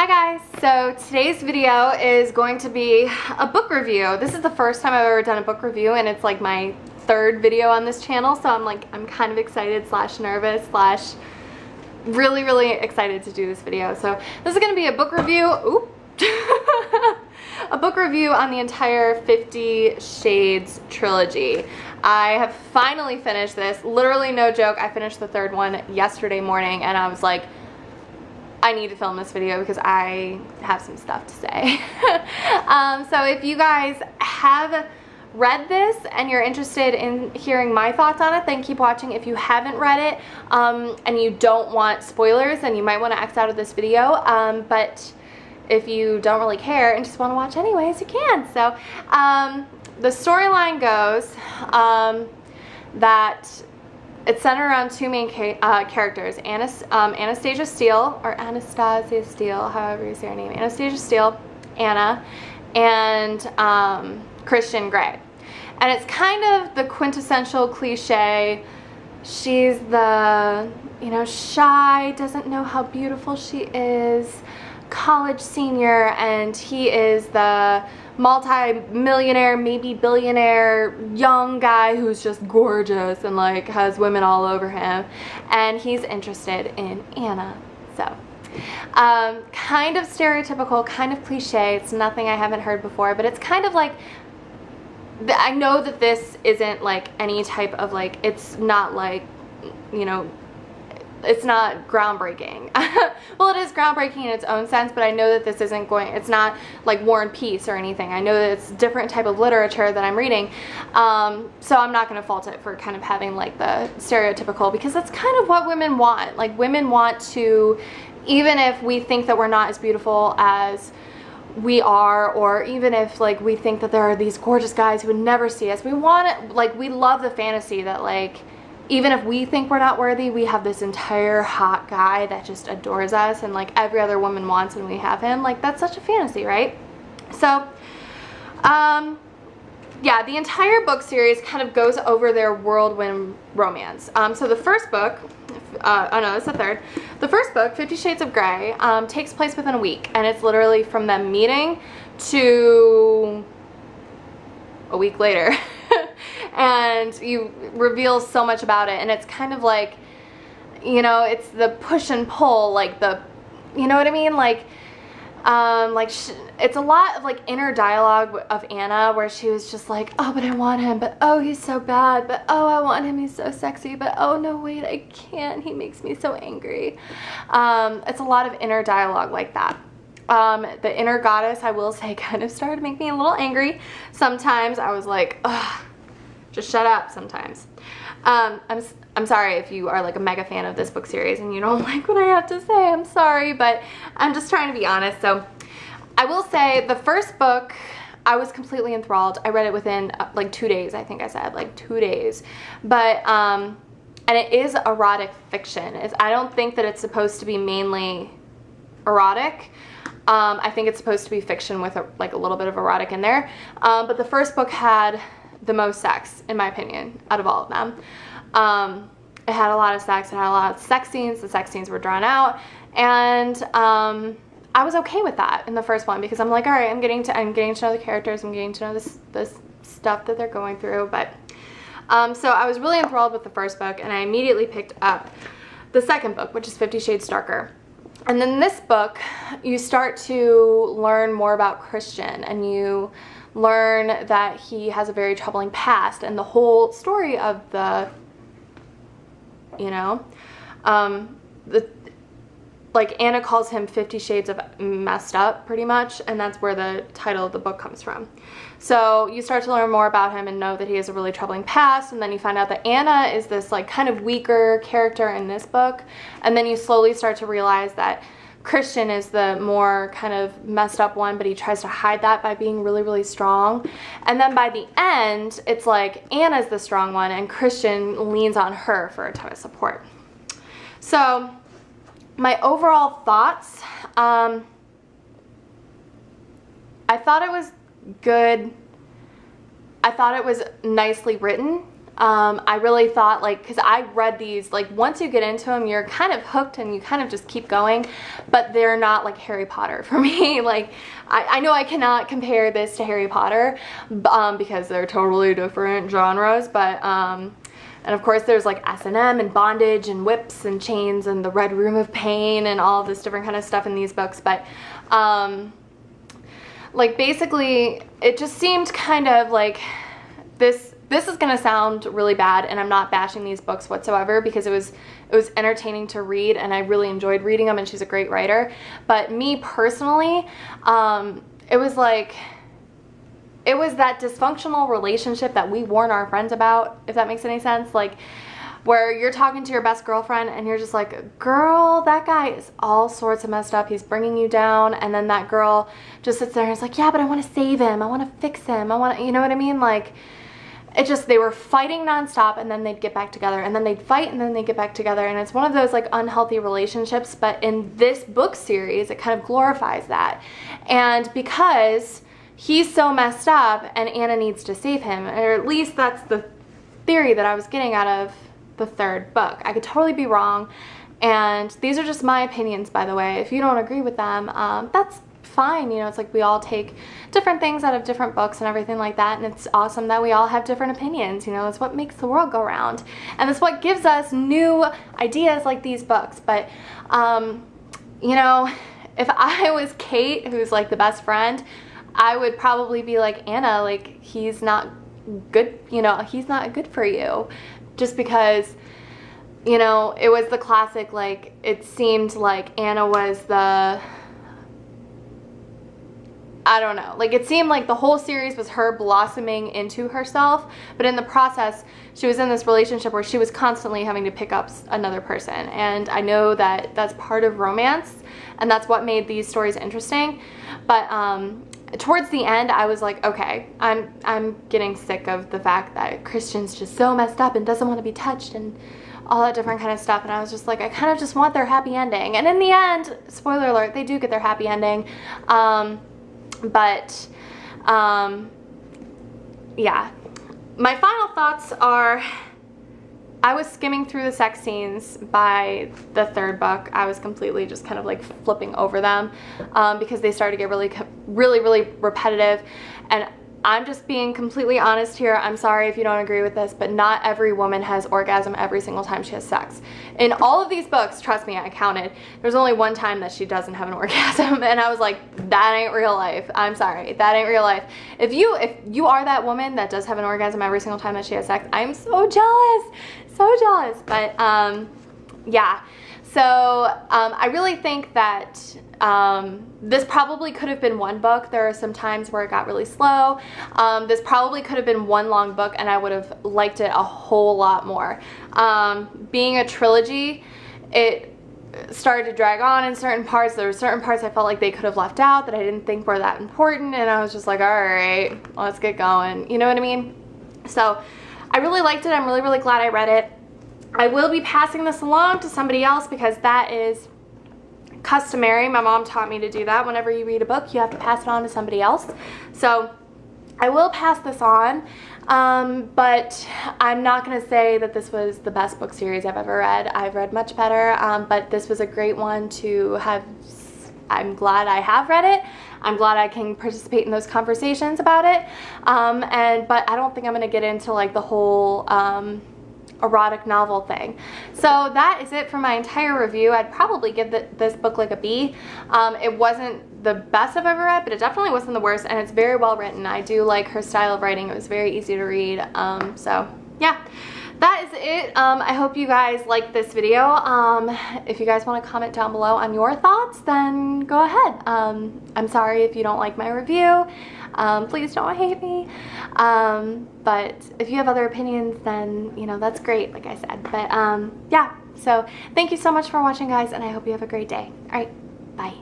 Hi guys, so today's video is going to be a book review. This is the first time I've ever done a book review and it's like my third video on this channel, so I'm kind of excited slash nervous slash really excited to do this video. So this is going to be a book review, a book review on the entire 50 Shades trilogy. I have finally finished this, literally no joke. I finished the third one yesterday morning and I was like, I need to film this video because I have some stuff to say. So if you guys have read this and you're interested in hearing my thoughts on it, then keep watching. If you haven't read it and you don't want spoilers, then you might want to X out of this video. But if you don't really care and just want to watch anyways, you can. So the storyline goes that it's centered around two main characters, Anastasia Steele, or Anastasia Steele, however you say her name, Anastasia Steele, Anna, and Christian Grey. And it's kind of the quintessential cliche. She's the, shy, doesn't know how beautiful she is, college senior, and he is the multi-millionaire, maybe billionaire young guy who's just gorgeous and like has women all over him, and he's interested in Anna. So kind of stereotypical, kind of cliche. It's nothing I haven't heard before, but it's kind of like, I know that this isn't like any type of like, it's not like, it's not groundbreaking. Well, it is groundbreaking in its own sense, but I know that this isn't it's not like War and Peace or anything. I know that it's a different type of literature that I'm reading. So I'm not going to fault it for kind of having like the stereotypical, because that's kind of what women want. Like, women want to, even if we think that we're not as beautiful as we are, or even if like we think that there are these gorgeous guys who would never see us, we want it, like, we love the fantasy that like, even if we think we're not worthy, we have this entire hot guy that just adores us and like every other woman wants when we have him. Like, that's such a fantasy, right? So yeah, the entire book series kind of goes over their whirlwind romance. So the first book, oh no, it's the third. The first book, 50 Shades of Grey, takes place within a week, and it's literally from them meeting to a week later. And you reveal so much about it, and it's kind of like, it's the push and pull, like the, you know what I mean? Like it's a lot of like inner dialogue of Anna, where she was just like, oh, but I want him, but oh, he's so bad, but oh, I want him, he's so sexy, but oh no, wait, I can't, he makes me so angry. It's a lot of inner dialogue like that. The inner goddess, I will say, kind of started to make me a little angry. Sometimes I was like, ugh, just shut up sometimes. I'm sorry if you are like a mega fan of this book series and you don't like what I have to say. I'm sorry, but I'm just trying to be honest. So I will say the first book, I was completely enthralled. I read it within like 2 days, I think I said, like 2 days. But, and it is erotic fiction. I don't think that it's supposed to be mainly erotic. I think it's supposed to be fiction with like a little bit of erotic in there. But the first book had the most sex, in my opinion, out of all of them. It had a lot of sex, it had a lot of sex scenes. The sex scenes were drawn out, and I was okay with that in the first one, because I'm like, all right, I'm getting to know the characters, I'm getting to know this stuff that they're going through. But so I was really enthralled with the first book, and I immediately picked up the second book, which is 50 Shades Darker. And then this book, you start to learn more about Christian, and you learn that he has a very troubling past, and the whole story of the, like Anna calls him 50 Shades of Messed Up, pretty much, and that's where the title of the book comes from. So you start to learn more about him and know that he has a really troubling past, and then you find out that Anna is this like kind of weaker character in this book, and then you slowly start to realize that Christian is the more kind of messed up one, but he tries to hide that by being really strong. And then by the end, it's like Anna's the strong one and Christian leans on her for a ton of support. So my overall thoughts, I thought it was good. I thought it was nicely written. I really thought, like, because I read these, like, once you get into them, you're kind of hooked and you kind of just keep going, but they're not like Harry Potter for me. Like, I know I cannot compare this to Harry Potter because they're totally different genres, but, and of course there's like S&M and bondage and whips and chains and the Red Room of Pain and all this different kind of stuff in these books, but, like, basically it just seemed kind of like this is gonna sound really bad, and I'm not bashing these books whatsoever because it was entertaining to read and I really enjoyed reading them, and she's a great writer. But me personally, it was like, it was that dysfunctional relationship that we warn our friends about, if that makes any sense. Like, where you're talking to your best girlfriend and you're just like, girl, that guy is all sorts of messed up, he's bringing you down, and then that girl just sits there and is like, yeah, but I want to save him, I want to fix him, I want to, you know what I mean? Like, it just, they were fighting nonstop, and then they'd get back together, and then they'd fight, and then they'd get back together, and it's one of those like unhealthy relationships. But in this book series, it kind of glorifies that. And because he's so messed up and Anna needs to save him, or at least that's the theory that I was getting out of the third book. I could totally be wrong, and these are just my opinions, by the way. If you don't agree with them, that's fine. You know, it's like we all take different things out of different books and everything like that, and it's awesome that we all have different opinions. You know, it's what makes the world go round, and it's what gives us new ideas like these books. But you know, if I was Kate, who's like the best friend, I would probably be like, Anna, like, he's not good, you know, he's not good for you, just because, you know, it was the classic, like, it seemed like Anna was the, I don't know, like, it seemed like the whole series was her blossoming into herself, but in the process she was in this relationship where she was constantly having to pick up another person. And I know that that's part of romance, and that's what made these stories interesting. But towards the end, I was like, okay, I'm getting sick of the fact that Christian's just so messed up and doesn't want to be touched and all that different kind of stuff. And I was just like, I kind of just want their happy ending. And in the end, spoiler alert, they do get their happy ending. But yeah, my final thoughts are, I was skimming through the sex scenes by the third book. I was completely just kind of like flipping over them because they started to get really repetitive. And I'm just being completely honest here. I'm sorry if you don't agree with this, but not every woman has orgasm every single time she has sex. In all of these books, trust me, I counted, there's only one time that she doesn't have an orgasm, and I was like, that ain't real life. I'm sorry, that ain't real life. If you are that woman that does have an orgasm every single time that she has sex, I'm so jealous, so jealous. But yeah, so I really think that this probably could have been one book. There are some times where it got really slow. This probably could have been one long book, and I would have liked it a whole lot more. Being a trilogy, it started to drag on in certain parts. There were certain parts I felt like they could have left out that I didn't think were that important, and I was just like, all right, let's get going. You know what I mean? So I really liked it. I'm really glad I read it. I will be passing this along to somebody else because that is customary. My mom taught me to do that. Whenever you read a book, you have to pass it on to somebody else. So I will pass this on, but I'm not going to say that this was the best book series I've ever read. I've read much better, but this was a great one to have. I'm glad I have read it. I'm glad I can participate in those conversations about it. But I don't think I'm going to get into like the whole erotic novel thing. So that is it for my entire review. I'd probably give this book like a B. It wasn't the best I've ever read, but it definitely wasn't the worst, and it's very well written. I do like her style of writing. It was very easy to read. So yeah, that is it. I hope you guys liked this video. If you guys want to comment down below on your thoughts, then go ahead. I'm sorry if you don't like my review. Please don't hate me. But if you have other opinions, then, you know, that's great, like I said. But yeah, so thank you so much for watching, guys, and I hope you have a great day. All right, bye.